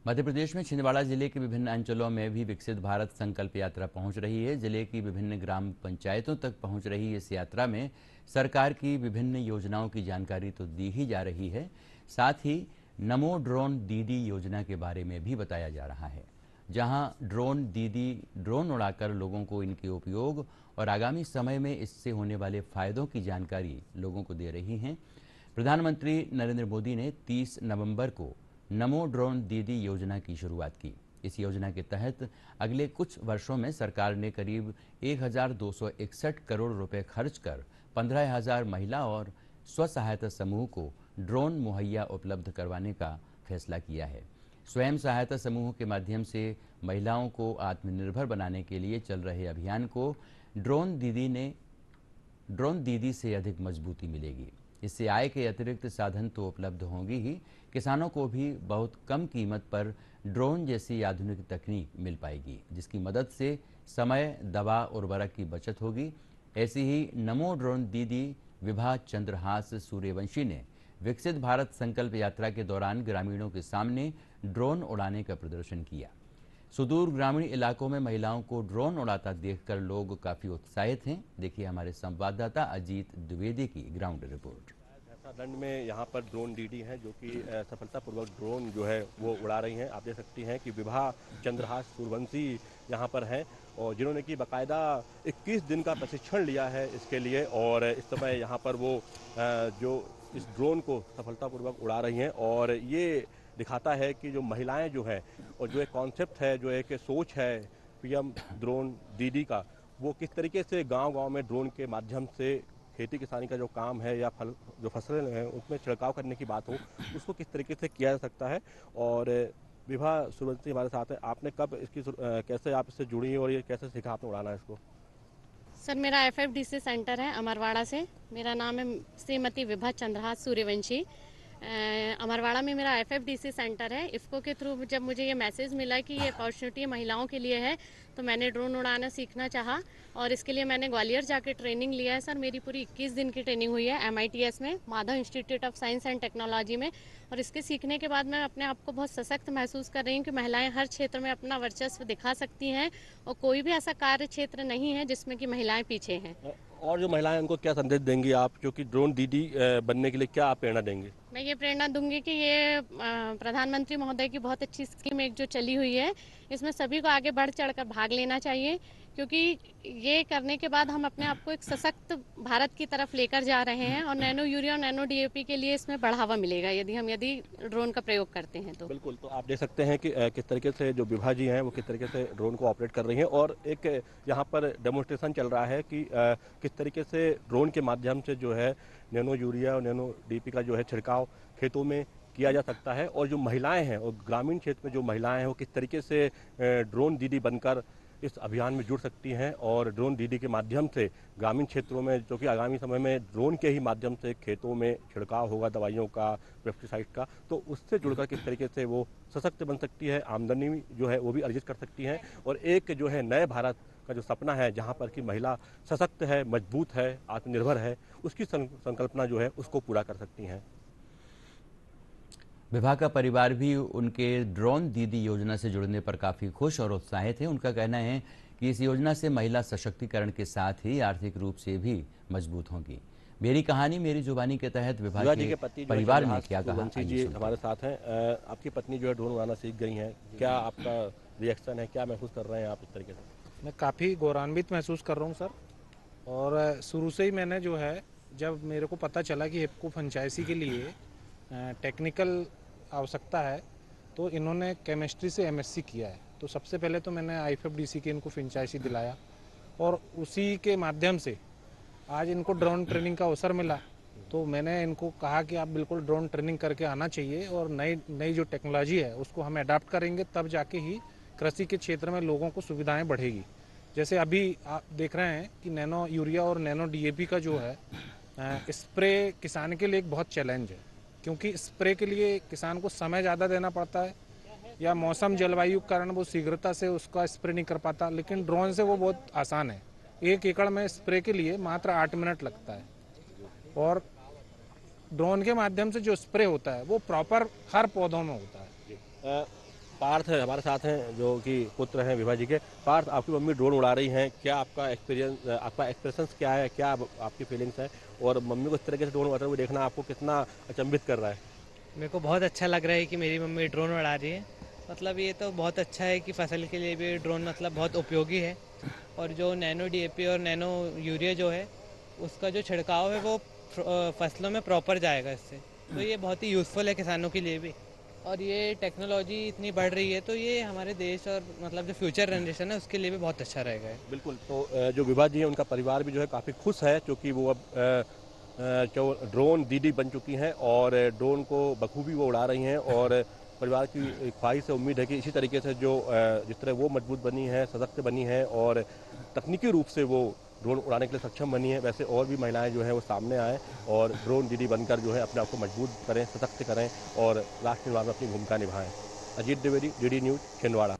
मध्य प्रदेश में छिंदवाड़ा जिले के विभिन्न अंचलों में भी विकसित भारत संकल्प यात्रा पहुंच रही है। जिले की विभिन्न ग्राम पंचायतों तक पहुंच रही इस यात्रा में सरकार की विभिन्न योजनाओं की जानकारी तो दी ही जा रही है, साथ ही नमो ड्रोन दीदी योजना के बारे में भी बताया जा रहा है, जहां ड्रोन दीदी ड्रोन उड़ाकर लोगों को इनके उपयोग और आगामी समय में इससे होने वाले फायदों की जानकारी लोगों को दे रही हैं। प्रधानमंत्री नरेंद्र मोदी ने 30 नवंबर को नमो ड्रोन दीदी योजना की शुरुआत की। इस योजना के तहत अगले कुछ वर्षों में सरकार ने करीब 1261 करोड़ रुपए खर्च कर 15,000 महिला और स्व सहायता समूह को ड्रोन मुहैया उपलब्ध करवाने का फैसला किया है। स्वयं सहायता समूह के माध्यम से महिलाओं को आत्मनिर्भर बनाने के लिए चल रहे अभियान को ड्रोन दीदी से अधिक मजबूती मिलेगी। इससे आय के अतिरिक्त साधन तो उपलब्ध होंगी ही, किसानों को भी बहुत कम कीमत पर ड्रोन जैसी आधुनिक तकनीक मिल पाएगी, जिसकी मदद से समय, दवा, उर्वरक की बचत होगी। ऐसी ही नमो ड्रोन दीदी विभा चंद्रहास सूर्यवंशी ने विकसित भारत संकल्प यात्रा के दौरान ग्रामीणों के सामने ड्रोन उड़ाने का प्रदर्शन किया। सुदूर ग्रामीण इलाकों में महिलाओं को ड्रोन उड़ाता देखकर लोग काफी उत्साहित हैं। देखिए हमारे संवाददाता अजीत द्विवेदी की ग्राउंड रिपोर्ट। दंड में यहाँ पर ड्रोन दीदी हैं जो कि सफलतापूर्वक ड्रोन जो है वो उड़ा रही हैं। आप देख सकती हैं कि विभा चंद्रहास सूर्यवंशी यहाँ पर हैं और जिन्होंने कि बाकायदा 21 दिन का प्रशिक्षण लिया है इसके लिए, और इस समय यहाँ पर वो जो इस ड्रोन को सफलतापूर्वक उड़ा रही हैं। और ये दिखाता है कि जो महिलाएं जो हैं और जो एक कॉन्सेप्ट है, जो एक सोच है पीएम ड्रोन दीदी का, वो किस तरीके से गांव-गांव में ड्रोन के माध्यम से खेती किसानी का जो काम है या जो फसलें हैं उसमें छिड़काव करने की बात हो, उसको किस तरीके से किया जा सकता है। और विभा सूर्यवंशी हमारे साथ है। आपने कब इसकी कैसे आप इससे जुड़ी और ये कैसे सीखा आपने उड़ाना इसको? सर, मेरा FFDC सेंटर है अमरवाड़ा से। मेरा नाम है श्रीमती विभा चंद्रहास सूर्यवंशी। अमरवाड़ा में मेरा FFDC सेंटर है। इफ़को के थ्रू जब मुझे ये मैसेज मिला कि ये अपॉर्चुनिटी महिलाओं के लिए है, तो मैंने ड्रोन उड़ाना सीखना चाहा और इसके लिए मैंने ग्वालियर जाके ट्रेनिंग लिया है। सर, मेरी पूरी 21 दिन की ट्रेनिंग हुई है MITS में, Madhav institute of science and technology में। और इसके सीखने के बाद मैं अपने आप को बहुत सशक्त महसूस कर रही हूँ कि महिलाएं हर क्षेत्र में अपना वर्चस्व दिखा सकती हैं और कोई भी ऐसा कार्य क्षेत्र नहीं है जिसमें कि महिलाएं पीछे हैं। और जो महिलाएं उनको क्या संदेश देंगी आप, जो कि ड्रोन दीदी बनने के लिए क्या आप प्रेरणा देंगे? मैं ये प्रेरणा दूंगी कि ये प्रधानमंत्री महोदय की बहुत अच्छी स्कीम एक जो चली हुई है, इसमें सभी को आगे बढ़ चढ़कर भाग लेना चाहिए, क्योंकि ये करने के बाद हम अपने आप को एक सशक्त भारत की तरफ लेकर जा रहे हैं और नैनो यूरिया और नैनो DAP के लिए इसमें बढ़ावा मिलेगा यदि ड्रोन का प्रयोग करते हैं तो। बिल्कुल, तो आप देख सकते हैं कि किस तरीके से जो विभा जी हैं वो किस तरीके से ड्रोन को ऑपरेट कर रही हैं और एक यहाँ पर डेमोन्स्ट्रेशन चल रहा है कि किस तरीके से ड्रोन के माध्यम से जो है नैनो यूरिया और नैनो DAP का जो है छिड़काव खेतों में किया जा सकता है। और जो महिलाएं हैं और ग्रामीण क्षेत्र में जो महिलाएं हैं वो किस तरीके से ड्रोन दीदी बनकर इस अभियान में जुड़ सकती हैं और ड्रोन दीदी के माध्यम से ग्रामीण क्षेत्रों में, जो कि आगामी समय में ड्रोन के ही माध्यम से खेतों में छिड़काव होगा दवाइयों का, पेस्टिसाइड का, तो उससे जुड़कर किस तरीके से वो सशक्त बन सकती है, आमदनी जो है वो भी अर्जित कर सकती हैं और एक जो है नए भारत का जो सपना है जहाँ पर कि महिला सशक्त है, मजबूत है, आत्मनिर्भर है, उसकी संकल्पना जो है उसको पूरा कर सकती हैं। विभा का परिवार भी उनके ड्रोन दीदी योजना से जुड़ने पर काफी खुश और उत्साहित है। उनका कहना है कि इस योजना से महिला सशक्तिकरण के साथ ही आर्थिक रूप से भी मजबूत होंगी। मेरी कहानी मेरी जुबानी के तहत विभा के परिवार ने क्या कहा, जी हमारे साथ हैं। आपकी पत्नी जो है ड्रोन उड़ाना सीख गई हैं, क्या आपका रिएक्शन है, क्या महसूस कर रहे हैं आप इस तरीके से? मैं काफ़ी गौरवान्वित महसूस कर रहा हूँ सर। और शुरू से ही मैंने जो है, जब मेरे को पता चला कि हिप्को फ्रेंचाइजी के लिए टेक्निकल आवश्यकता है, तो इन्होंने केमिस्ट्री से MSc किया है, तो सबसे पहले तो मैंने IFFDC की इनको फ्रेंचाइजी दिलाया और उसी के माध्यम से आज इनको ड्रोन ट्रेनिंग का अवसर मिला। तो मैंने इनको कहा कि आप बिल्कुल ड्रोन ट्रेनिंग करके आना चाहिए और नई जो टेक्नोलॉजी है उसको हम अडाप्ट करेंगे, तब जाके ही कृषि के क्षेत्र में लोगों को सुविधाएं बढ़ेगी। जैसे अभी आप देख रहे हैं कि नैनो यूरिया और नैनो DAP का जो है स्प्रे किसान के लिए एक बहुत चैलेंज है, क्योंकि स्प्रे के लिए किसान को समय ज़्यादा देना पड़ता है या मौसम जलवायु के कारण वो शीघ्रता से उसका स्प्रे नहीं कर पाता, लेकिन ड्रोन से वो बहुत आसान है। 1 एकड़ में स्प्रे के लिए मात्र 8 मिनट लगता है और ड्रोन के माध्यम से जो स्प्रे होता है वो प्रॉपर हर पौधों में होता है। पार्थ हमारे साथ हैं जो कि पुत्र हैं विभा जी के। पार्थ, आपकी मम्मी ड्रोन उड़ा रही हैं, क्या आपका एक्सपीरियंस, आपका एक्सप्रेशंस क्या है, क्या आपकी फीलिंग्स है, और मम्मी को इस तरीके से ड्रोन उड़ाते हुए देखना आपको कितना अचंभित कर रहा है? मेरे को बहुत अच्छा लग रहा है कि मेरी मम्मी ड्रोन उड़ा रही है। मतलब ये तो बहुत अच्छा है कि फसल के लिए भी ड्रोन मतलब बहुत उपयोगी है। और जो नैनो डीएपी और नैनो यूरिया जो है उसका जो छिड़काव है वो फसलों में प्रॉपर जाएगा इससे। तो ये बहुत ही यूज़फुल है किसानों के लिए भी। और ये टेक्नोलॉजी इतनी बढ़ रही है तो ये हमारे देश और मतलब जो फ्यूचर जनरेशन है उसके लिए भी बहुत अच्छा रहेगा। बिल्कुल। तो जो विभा जी हैं उनका परिवार भी जो है काफ़ी खुश है, क्योंकि वो अब जो ड्रोन दीदी बन चुकी हैं और ड्रोन को बखूबी वो उड़ा रही हैं। और परिवार की ख्वाहिश से उम्मीद है कि इसी तरीके से जो जिस तरह वो मजबूत बनी है, सशक्त बनी है और तकनीकी रूप से वो ड्रोन उड़ाने के लिए सक्षम बनी है, वैसे और भी महिलाएं जो हैं वो सामने आएँ और ड्रोन दीदी बनकर जो है अपने आप को मजबूत करें, सशक्त करें और राष्ट्र निर्माण में अपनी भूमिका निभाएं। Ajit Dwivedi, DD news, Chhindwara.